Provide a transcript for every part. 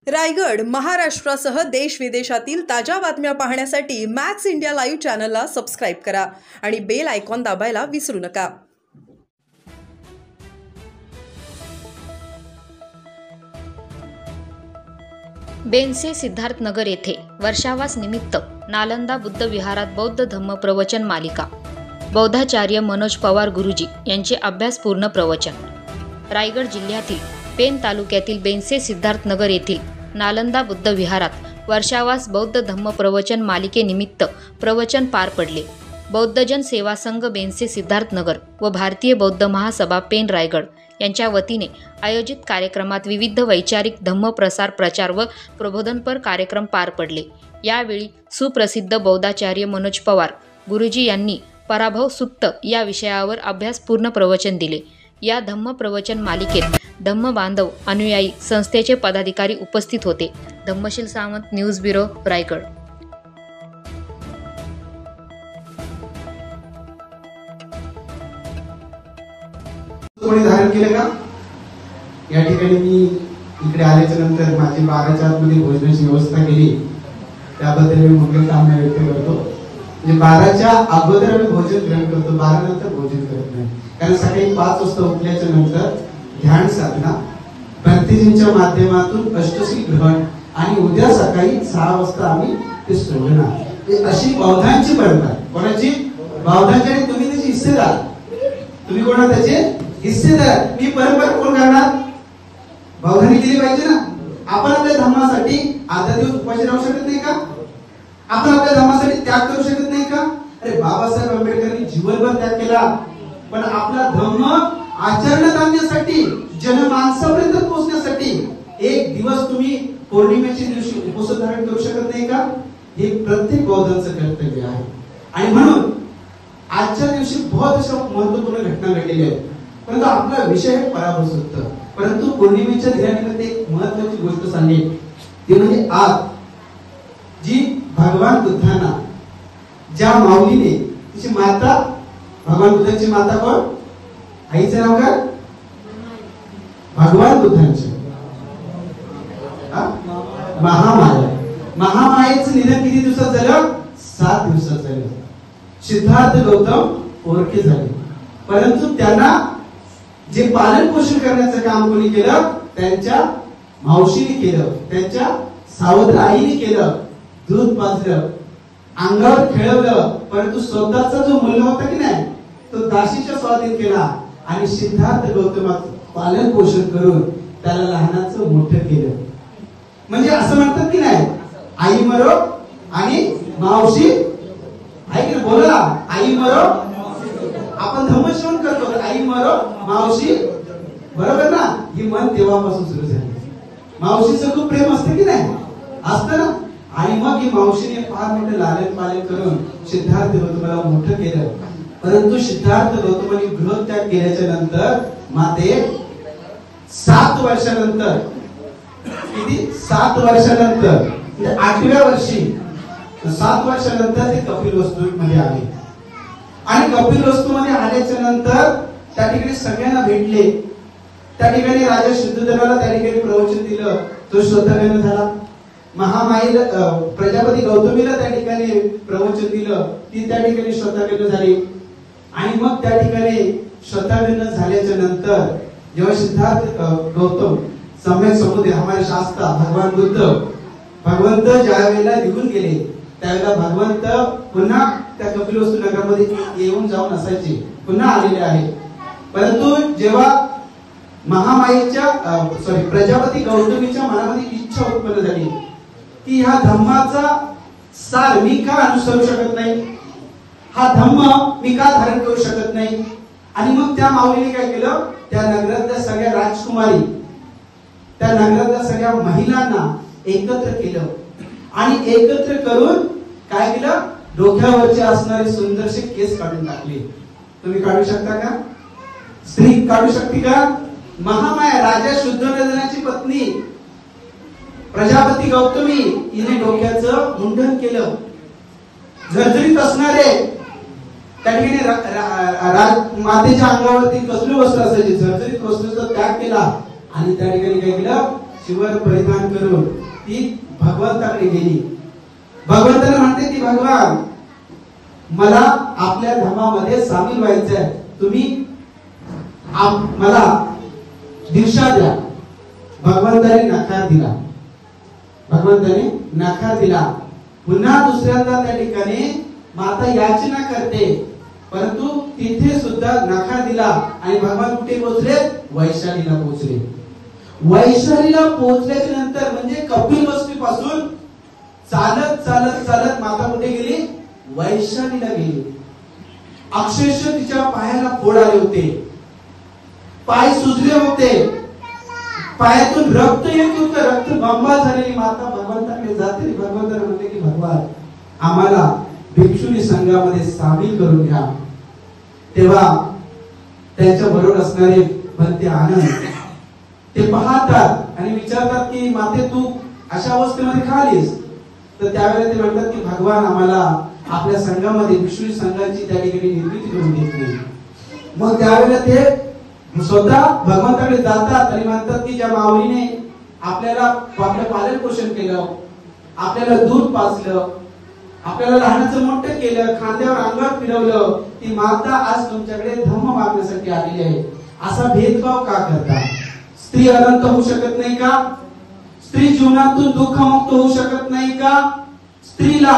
रायगड महाराष्ट्रासह देश विदेशातील ताज्या बातम्या पाहण्यासाठी मॅक्स इंडिया लाईव्ह चॅनलला सबस्क्राइब करा आणि बेल आयकॉन दाबायला विसरू नका। बेनसे सिद्धार्थनगर येथे वर्षावास निमित्त नालंदा बुद्ध विहारात बौद्ध धम्म प्रवचन मालिका। बौद्धाचार्य मनोज पवार गुरुजी यांचे अभ्यासपूर्ण प्रवचन। रायगड जिल्ह्यातील पेन तालुक्यातील बेनसे सिद्धार्थनगर येथील नालंदा बुद्ध विहारात वर्षावास बौद्ध धम्म प्रवचन मालिकेनिमित्त प्रवचन पार पडले। बौद्धजन सेवा संघ बेनसे सिद्धार्थनगर व भारतीय बौद्ध महासभा पेन रायगड यांच्या वतीने आयोजित कार्यक्रमात विविध वैचारिक धम्म प्रसार प्रचार व प्रबोधनपर कार्यक्रम पार पडले। यावेळी सुप्रसिद्ध बौद्धाचार्य मनोज पवार गुरुजी यांनी पराभव सुत्त या विषयावर अभ्यासपूर्ण प्रवचन दिले। या धम्म प्रवचन मालिकेत धम्म बांधव अनुयायी संस्थेचे पदाधिकारी उपस्थित होते। Dhammasheel Sawant news bureau Raigad. कोणी धारण केलं का? या ठिकाणी मी इकडे आल्याच्या नंतर माझी 12च्या आतमध्ये भोजनाची व्यवस्था केली, त्याबद्दल मी मोठे कामना व्यक्त करतो। म्हणजे 12च्या अगोदर मी भोजन ग्रहण करतो, 12 नंतर भोजन करत नाही। कारण सकाळी 5 वाजता उठल्याच्या नंतर ध्यान साधना, भक्तीजींच्या माध्यमातून अष्टसिद्धी ग्रहण आणि उद्या सकाळी 6 वाजता आम्ही ते सोडणार। अशी बौद्धांची परंपरा। कोणाची? बौद्धांची। तुम्ही त्याचे हिस्सेदार, तुम्ही कोणा त्याचे हिस्सेदार। मी परंपरा कोण करणार? बौद्धांनी केली पाहिजे ना। आपण आपल्या धर्मासाठी आधा दिवस उपाशी राहू शकत नाही का? आपण आपल्या धर्मासाठी त्याग करू शकत नाही का? अरे बाबासाहेब आंबेडकरांनी जीवनभर त्याग केला, पण आपला धर्म आचरणात आणण्यासाठी, जनमानसापर्यंत पोहोचण्यासाठी एक दिवस तुम्ही पौर्णिमेच्या दिवशी उपवास धारण करू शकत नाही का? हे प्रत्येक बौद्धांचं कर्तव्य आहे। आणि म्हणून आजच्या दिवशी बहुत अशा महत्त्वपूर्ण घटना घडलेल्या आहेत, परंतु आपला विषय आहे पराभव सुत्त। परंतु पौर्णिमेच्या दिनानिमित्त एक महत्त्वाची गोष्ट सांगेल, ती म्हणजे आज जी भगवान बुद्धांना ज्या माऊलीने तिची माता, भगवान बुद्धांची माता कोण? आईचं नाव काय? भगवान बुद्धांचे महामाया। महामायेचं निधन किती दिवसात झालं? 7 दिवसात झालं। सिद्धार्थ गौतम पोरके झाले, परंतु त्यांना जे पालन पोषण करण्याचं काम कोणी केलं? त्यांच्या मावशीने केलं, त्यांच्या सावत्र आईने केलं। दूध पाजलं, अंगावर खेळवलं, परंतु स्वतःचा जो मुलगा होता की नाही तो दासीच्या स्वाधीन केला आणि सिद्धार्थ गौतमाचं पालन पोषण करून त्याला लहानाचं मोठं केलं। म्हणजे असं म्हणतात की नाही, आई मरो आणि मावशी ऐक ना, बोला आई मरो। आपण धम्मश्रवण करतो, आई मरो मावशी, बरोबर ना? ही मन तेव्हापासून सुरू झाली। मावशीचं खूप प्रेम असतं की नाही? असतं ना। आणि मग ही मावशीने फार मोठं लालन पालन करून सिद्धार्थ गौतमाला मोठं केलं। परंतु सिद्धार्थ गौतमाने गृहत्याग केल्याच्या नंतर माते 7 वर्षानंतर, किती? 7 वर्षानंतर, म्हणजे 8व्या वर्षी 7 वर्षानंतर ते कपिलवस्तू मध्ये आले। आणि कपिलवस्तू मध्ये आल्याच्या नंतर त्या ठिकाणी सगळ्यांना भेटले। त्या ठिकाणी राजा शुद्धोधनाला त्या ठिकाणी प्रवचन दिलं, तो श्रद्धागण झाला। महामाईला, प्रजापती गौतमीला त्या ठिकाणी प्रवचन दिलं, ती त्या ठिकाणी श्रद्धागण झाली। आणि मग त्या ठिकाणी श्रद्धागण झाल्याच्या नंतर जेव्हा सिद्धार्थ गौतम सम्यक समुदय हमारे शास्त्र भगवान बुद्ध, भगवंत ज्या वेळेला निघून गेले त्यावेळेला भगवंत पुन्हा त्या कपिलवस्तू नगरामध्ये येऊन जाऊन असायचे, पुन्हा आलेले आहे। परंतु जेव्हा महामाईच्या प्रजापती गौतमीच्या मनामध्ये इच्छा उत्पन्न झाली की ह्या धम्माचा सार मी का अनुसरू शकत नाही, हा धम्म मी का धारण करू शकत नाही। आणि मग त्या माऊलीने काय केलं? त्या नगरातल्या सगळ्या राजकुमारी, त्या नगरातल्या सगळ्या महिलांना एकत्र केलं आणि एकत्र करून काय केलं? डोक्यावरचे असणारे सुंदरसे केस काढून टाकले। तुम्ही काढू शकता का? स्त्री काढू शकते का? महामाया राजा शुद्धोधनाची पत्नी प्रजापती गौतमी हिने डोक्याचं मुंडन केलं। झरझरीत असणारे त्या ठिकाणी मातेच्या अंगावरती कसले वस्त्र असायचे, झरझरीत वस्त्राचा त्याग केला आणि त्या ठिकाणी काय केलं? चिवर परिधान करून ती भगवंताकडे गेली. भगवंताला म्हणते की भगवान, मला आपल्या धर्मामध्ये सामील व्हायचंय, तुम्ही मला दीक्षा द्या. भगवंताने नकार दिला. भगवंताने नकार दिला. पुन्हा दुसऱ्यांदा त्या ठिकाणी माता याचना करते, परंतु तिथे सुद्धा नकार दिला आणि भगवान कुठे पोहोचले? वैशालीला पोहोचले. वैशालीला पोहोचल्याच्या नंतर म्हणजे कपिलवस्ती पासून चालत चालत चालत माता कुठे गेली? वैशालीला गेली. अक्षरशः तिच्या पायाला फोड आले होते, पाय सुजले होते, पायातून रक्त येत होतं, रक्त बंबाळ झालेली माता भगवंताकडे जाते. भगवंताने म्हणते की भगवान, आम्हाला भिक्षुणी संघामध्ये सामील करून घ्या. तेव्हा त्यांच्या बरोबर असणारे भक्ती आनंद ते पाहतात आणि विचारतात की माते, तू अशा अवस्थेमध्ये का आलीस? तर त्यावेळेला ते म्हणतात की भगवान, आम्हाला आपल्या संघामध्ये भिक्षुणी संघाची त्या ठिकाणी निर्मिती करून घेतली. मग त्यावेळेला ते स्वतः भगवंताकडे जातात आणि म्हणतात की ज्या माऊलीने आपल्याला आपलं पालन पोषण केलं, आपल्याला दूध पाजलं, आपल्याला लहानाचं मोठं केलं, खांद्यावर अंगावर फिरवलं, ती माता आज तुमच्याकडे धर्म मागण्यासाठी आलेली आहे. असा भेदभाव का करता? स्त्री अनंत होऊ शकत नाही का? स्त्री जीवनातून दुःखमुक्त होऊ शकत नाही का? स्त्रीला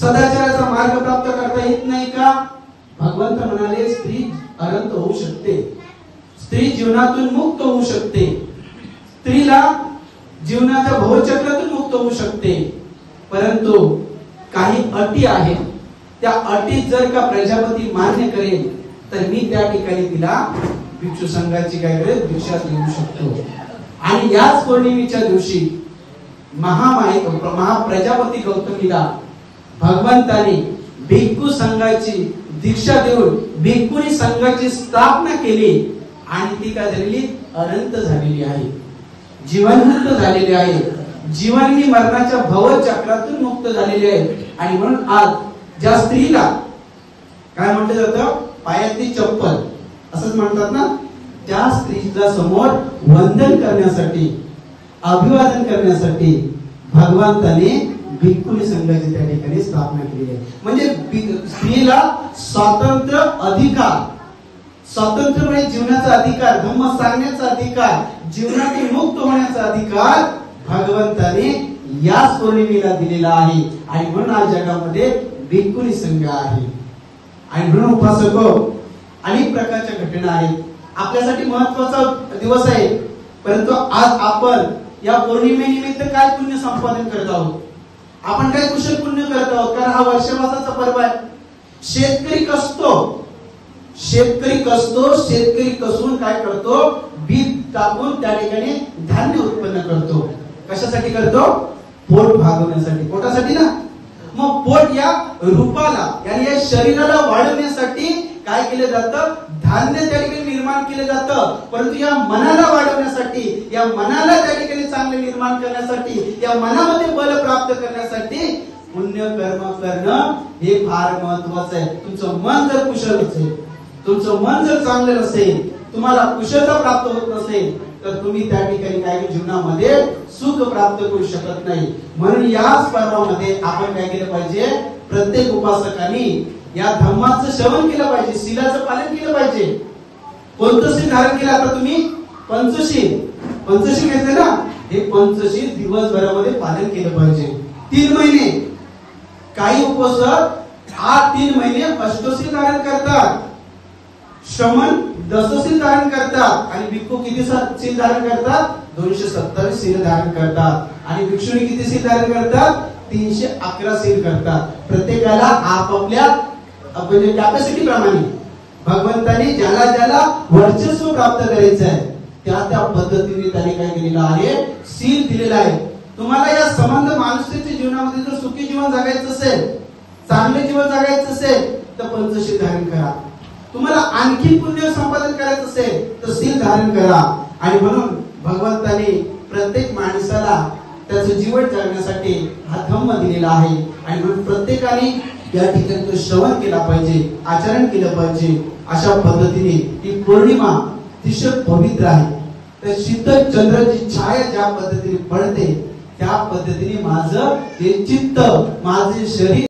सदाचाराचा मार्ग प्राप्त करता येत नाही का? भगवंत म्हणाले स्त्री अनंत होऊ शकते, स्त्री जीवनातून मुक्त होऊ शकते, स्त्रीला जीवनाच्या भवचक्रातून मुक्त होऊ शकते. परंतु काही अटी आहेत. त्या अटी जर का प्रजापती मान्य करेल तर मी त्या ठिकाणी तिला भिक्षू संघाची काय करेल? दीक्षा देऊ शकतो. आणि याच पौर्णिमेच्या दिवशी महाप्रजापती गौतमीला भगवंताने भिक्खू संघाची दीक्षा देऊन भिक्खुनी संघाची स्थापना केली आणि ती काय झालेली? अनंत झालेली आहे, जीवनमुक्त झालेली आहे, जीवन ही मरणाच्या भवचक्रातून मुक्त झालेली आहे. आणि म्हणून आज ज्या स्त्रीला काय म्हटलं जातं? पायातली चप्पल असंच म्हणतात ना, त्या स्त्रीच्या समोर वंदन करण्यासाठी, अभिवादन करण्यासाठी भगवंताने भिक्खुनी संघाची त्या ठिकाणी स्थापना केली आहे. म्हणजे स्त्रीला स्वातंत्र्य अधिकार, स्वातंत्र्यपणे जीवनाचा अधिकार, धर्म सांगण्याचा अधिकार, जीवनातून मुक्त होण्याचा अधिकार भगवंताने याच पौर्णिमेला दिलेला आहे. आणि म्हणून आज जगामध्ये भिक्खुनी संघ आहे. आणि म्हणून उपासको, अनेक प्रकारच्या घटना आहेत. आपल्यासाठी महत्वाचा दिवस आहे, परंतु आज आपण या पौर्णिमेनिमित्त काय पुण्य संपादन करत आहोत? आपण काय कुशल पुण्य करत आहोत? कारण हा वर्षवासाचा पर्व आहे. शेतकरी कसतो, शेतकरी कसून काय करतो? बीज टाकून त्या ठिकाणी धान्य उत्पन्न करतो. कशासाठी करतो? पोट भागवण्यासाठी, पोटासाठी ना. मग पोट या रूपाला, yani या शरीराला वाढवण्यासाठी काय केलं जातं? धान्य त्या ठिकाणी निर्माण केलं जातं. परंतु या मनाला वाढवण्यासाठी, या मनाला त्या ठिकाणी चांगले निर्माण करण्यासाठी, या मनामध्ये बल प्राप्त करण्यासाठी पुण्य कर्म करणं हे फार महत्वाचं आहे. तुमचं मन जर कुशल असेल, तुमचं मन जर चांगलं नसेल, तुम्हाला कुशलता प्राप्त होत नसेल, तर तुम्ही त्या ठिकाणी काही जीवनामध्ये सुख प्राप्त करू शकत नाही. म्हणून याच पर्वामध्ये आपण काय केलं पाहिजे? प्रत्येक उपासकांनी या धम्माचं श्रवण केलं पाहिजे, शीलाचं पालन केलं पाहिजे. कोणतं शील धारण केलं? आता तुम्ही पंचशील, पंचशील घेतले ना, हे पंचशील दिवसभरामध्ये पालन केलं पाहिजे. 3 महिने काही उपासक 3 महिने अष्टशील धारण करतात, श्रमण दशशील धारण करतात, आणि भिक्खू किती शील धारण करतात? 227 शील धारण करतात. आणि भिक्षुणी किती शील धारण करतात? 311 शील करतात. प्रत्येकाला आपापल्या कॅपॅसिटी प्रमाणे भगवंताने ज्याला ज्याला वर्चस्व प्राप्त करायचं आहे त्या पद्धतीने त्याने काय केलेलं आहे? शील दिलेलं आहे. तुम्हाला या संबंध माणसाच्या जीवनामध्ये जर सुखी जीवन जगायचं असेल, चांगले जीवन जगायचं असेल, तर पंचशील धारण करा. तुम्हाला आणखी पुण्य संपादन करायचं असेल तर शील धारण करा. आणि म्हणून भगवंताने प्रत्येक माणसाला त्याचं जीवन जगण्यासाठी हा धम्म दिलेला आहे. आणि म्हणून प्रत्येकाने या ठिकाणी तो श्रवण केला पाहिजे, आचरण केलं पाहिजे. अशा पद्धतीने ही पौर्णिमा अतिशय पवित्र आहे. तर शीतल चंद्राची छाया ज्या पद्धतीने पडते त्या पद्धतीने माझं जे चित्त, माझे शरीर